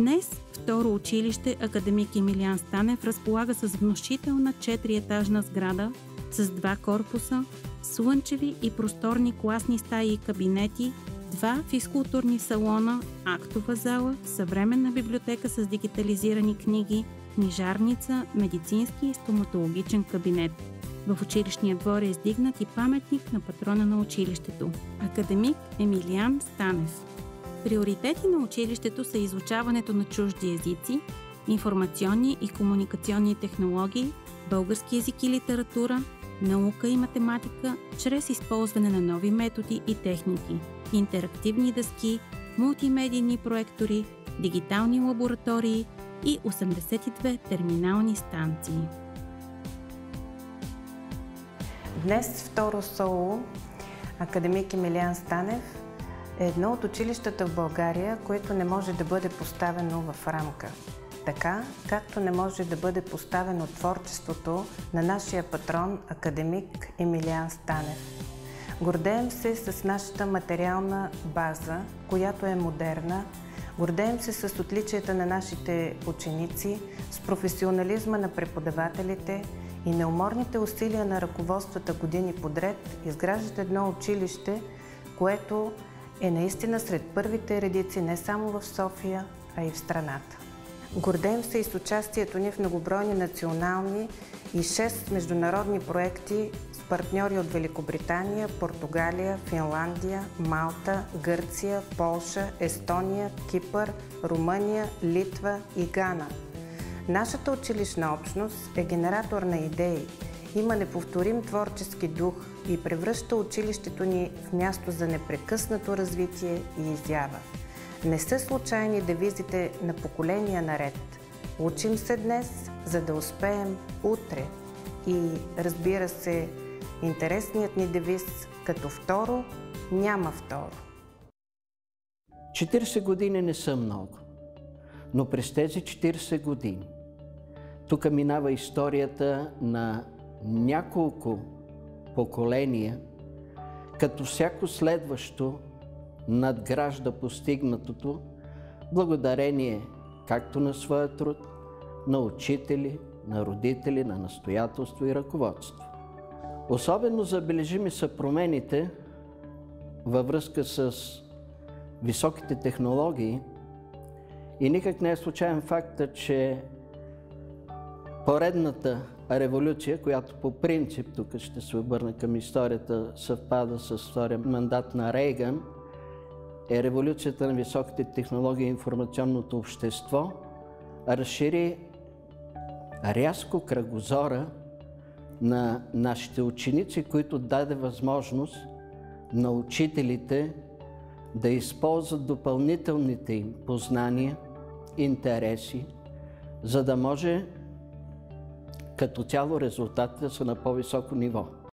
Днес второ училище Академик Емилиан Станев разполага с внушителна 4-етажна сграда с 2 корпуса, слънчеви и просторни класни стаи и кабинети, 2 физкултурни салона, актова зала, съвременна библиотека с дигитализирани книги, книжарница, медицински и стоматологичен кабинет. В училищния двор е издигнат и паметник на патрона на училището – Академик Емилиан Станев. Приоритети на училището са изучаването на чужди езици, информационни и комуникационни технологии, български език и литература, наука и математика, чрез използване на нови методи и техники, интерактивни дъски, мултимедийни проектори, дигитални лаборатории и 82 терминални станции. Днес второ СОУ Академик Емилиан Станев е едно от училищата в България, което не може да бъде поставено в рамка. Така, както не може да бъде поставено творчеството на нашия патрон Академик Емилиан Станев. Гордеем се с нашата материална база, която е модерна. Гордеем се с отличията на нашите ученици, с професионализма на преподавателите и неуморните усилия на ръководствата години подред изграждат едно училище, което е наистина сред първите редици не само в София, а и в страната. Гордеем се и с участието ни в многобройни национални и 6 международни проекти с партньори от Великобритания, Португалия, Финландия, Малта, Гърция, Полша, Естония, Кипър, Румъния, Литва и Гана. Нашата училищна общност е генератор на идеи, има неповторим творчески дух и превръща училището ни в място за непрекъснато развитие и изява. Не са случайни девизите на поколения наред. Учим се днес, за да успеем утре. И, разбира се, интересният ни девиз като второ няма второ. 40 години не са много, но през тези 40 години тук минава историята на няколко поколения, като всяко следващо надгражда постигнатото благодарение както на своя труд, на учители, на родители, на настоятелство и ръководство. Особено забележими са промените във връзка с високите технологии и никак не е случайен факта, че поредната революция, която по принцип, тук ще се обърна към историята, съвпада с втория мандат на Рейган, е революцията на високите технологии и информационното общество, разшири рязко кръгозора на нашите ученици, които даде възможност на учителите да използват допълнителните им познания, интереси, за да може като цяло резултатите са на по-високо ниво.